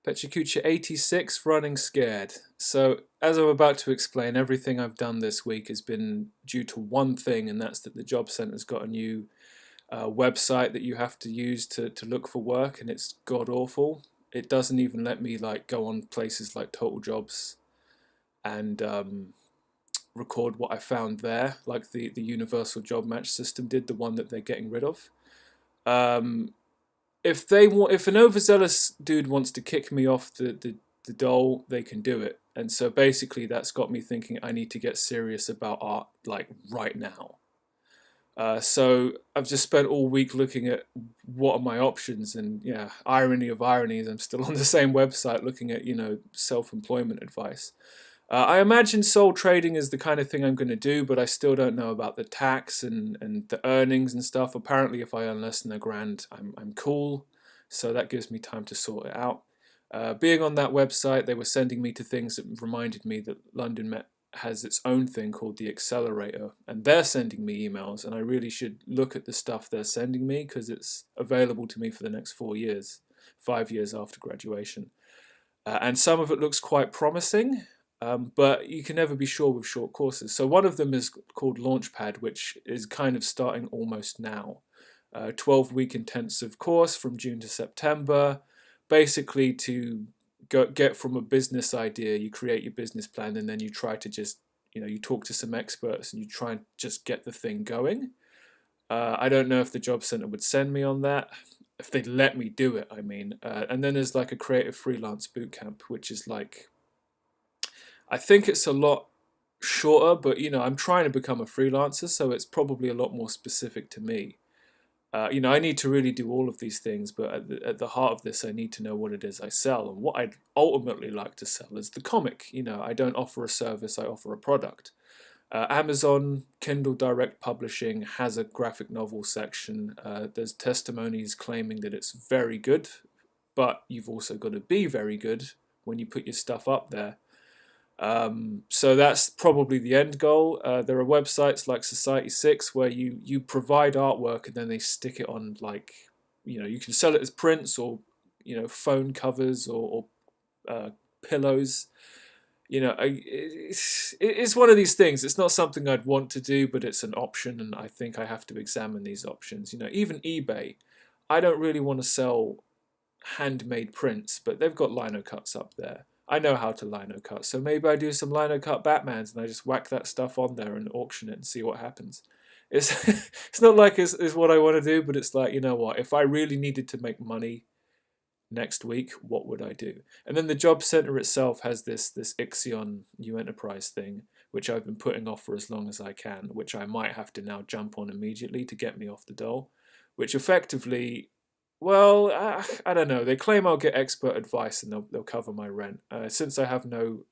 Pecha Kucha 86, running scared. So, as I'm about to explain, everything I've done this week has been due to one thing, and that's that the job centre's got a new website that you have to use to look for work, and it's god awful. It doesn't even let me like go on places like Total Jobs and record what I found there, like the universal job match system did, the one that they're getting rid of. Um, if an overzealous dude wants to kick me off the dole, they can do it. And so basically that's got me thinking I need to get serious about art like right now. So I've just spent all week looking at what are my options, and yeah, irony of ironies, I'm still on the same website looking at self-employment advice. I imagine sole trading is the kind of thing I'm going to do, but I still don't know about the tax and the earnings and stuff. Apparently, if I earn less than $1,000, I'm cool, so that gives me time to sort it out. Being on that website, they were sending me to things that reminded me that London Met has its own thing called the Accelerator, and they're sending me emails, and I really should look at the stuff they're sending me because it's available to me for the next 4 years, 5 years after graduation. And some of it looks quite promising. But you can never be sure with short courses. So one of them is called Launchpad, which is kind of starting almost now. 12-week intensive course from June to September, basically to get from a business idea, you create your business plan, and then you try to just, you talk to some experts and you try and just get the thing going. I don't know if the job centre would send me on that, if they'd let me do it, I mean. And then there's like a creative freelance bootcamp, which is like, I think it's a lot shorter, but I'm trying to become a freelancer, so it's probably a lot more specific to me. I need to really do all of these things, but at the heart of this, I need to know what it is I sell. And what I'd ultimately like to sell is the comic. I don't offer a service, I offer a product. Amazon Kindle Direct Publishing has a graphic novel section. There's testimonies claiming that it's very good, but you've also got to be very good when you put your stuff up there. So that's probably the end goal. There are websites like Society6 where you provide artwork and then they stick it on, like, you can sell it as prints or phone covers or pillows. It's one of these things. It's not something I'd want to do, but it's an option, and I think I have to examine these options. Even eBay, I don't really want to sell handmade prints, but they've got lino cuts up there. I know how to lino cut, so maybe I do some lino cut Batmans and I just whack that stuff on there and auction it and see what happens. It's it's not like it's what I want to do, but it's like, you know what, if I really needed to make money next week, what would I do? And then the job centre itself has this Ixion New Enterprise thing, which I've been putting off for as long as I can, which I might have to now jump on immediately to get me off the dole, which effectively, well, I don't know. They claim I'll get expert advice and they'll cover my rent. Since I have no,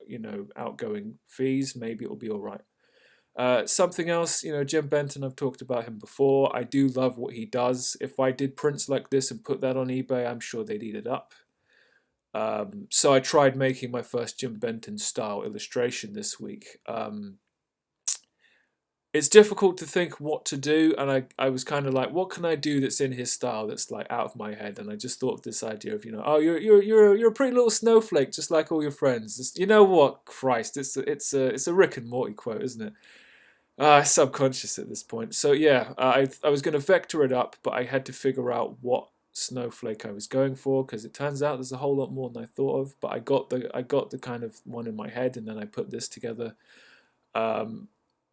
outgoing fees, maybe it'll be all right. Something else, Jim Benton, I've talked about him before. I do love what he does. If I did prints like this and put that on eBay, I'm sure they'd eat it up. So I tried making my first Jim Benton style illustration this week. It's difficult to think what to do, and I was kind of like, what can I do that's in his style that's like out of my head? And I just thought of this idea of, oh, you're a pretty little snowflake, just like all your friends. You know what? Christ, it's a Rick and Morty quote, isn't it? Subconscious at this point. So yeah, I was going to vector it up, but I had to figure out what snowflake I was going for, because it turns out there's a whole lot more than I thought of. But I got the kind of one in my head, and then I put this together.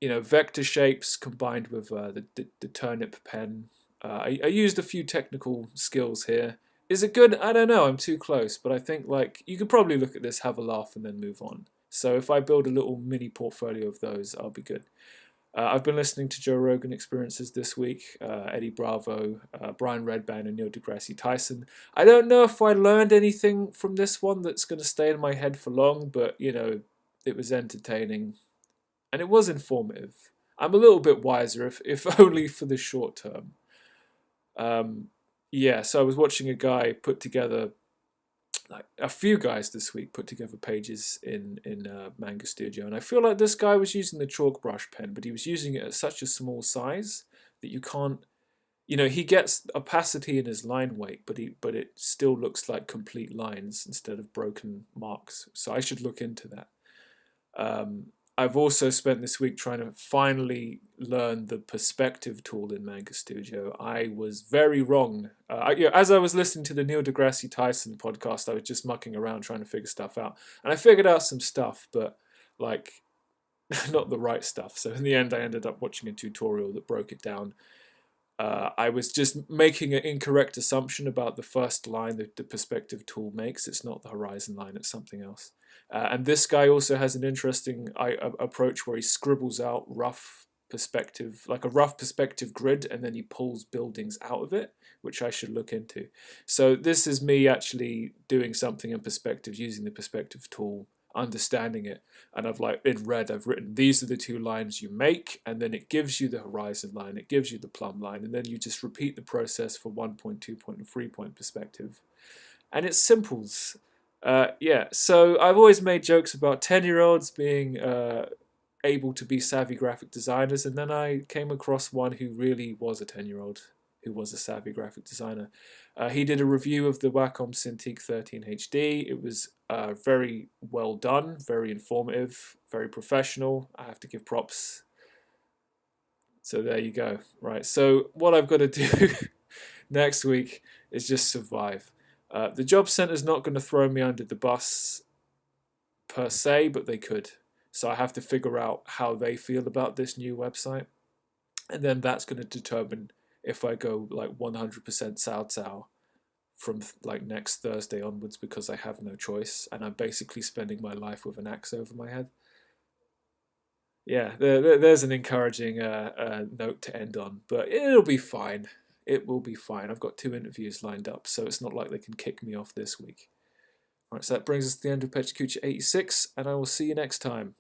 Vector shapes combined with the turnip pen. I used a few technical skills here. Is it good? I don't know. I'm too close. But I think, like, you could probably look at this, have a laugh, and then move on. So if I build a little mini portfolio of those, I'll be good. I've been listening to Joe Rogan Experiences this week. Eddie Bravo, Brian Redband, and Neil deGrasse Tyson. I don't know if I learned anything from this one that's going to stay in my head for long, but, it was entertaining. And it was informative. I'm a little bit wiser, if only for the short term. So I was watching a guy put together, like a few guys this week put together pages in Manga Studio, and I feel like this guy was using the chalk brush pen, but he was using it at such a small size that you can't he gets opacity in his line weight, but it still looks like complete lines instead of broken marks. So I should look into that. I've also spent this week trying to finally learn the perspective tool in Manga Studio. I was very wrong. As I was listening to the Neil deGrasse Tyson podcast, I was just mucking around trying to figure stuff out. And I figured out some stuff, but like not the right stuff. So in the end, I ended up watching a tutorial that broke it down. I was just making an incorrect assumption about the first line that the perspective tool makes. It's not the horizon line, it's something else. And this guy also has an interesting approach where he scribbles out rough perspective, like a rough perspective grid, and then he pulls buildings out of it, which I should look into. So this is me actually doing something in perspective, using the perspective tool, understanding it, and I've written these are the two lines you make, and then it gives you the horizon line, it gives you the plumb line, and then you just repeat the process for 1 point, 2 point, and 3 point perspective, and it's simples. Yeah, so I've always made jokes about 10-year-olds being able to be savvy graphic designers, and then I came across one who really was a 10-year-old who was a savvy graphic designer. He did a review of the Wacom Cintiq 13 HD. It was very well done, very informative, very professional. I have to give props. So there you go. Right, so what I've got to do next week is just survive. The job centre's not going to throw me under the bus per se, but they could. So I have to figure out how they feel about this new website. And then that's going to determine if I go like 100% Cao from like next Thursday onwards, because I have no choice and I'm basically spending my life with an axe over my head. Yeah, there's an encouraging note to end on, but it'll be fine. It will be fine. I've got 2 interviews lined up, so it's not like they can kick me off this week. All right, so that brings us to the end of Pecha Kucha 86, and I will see you next time.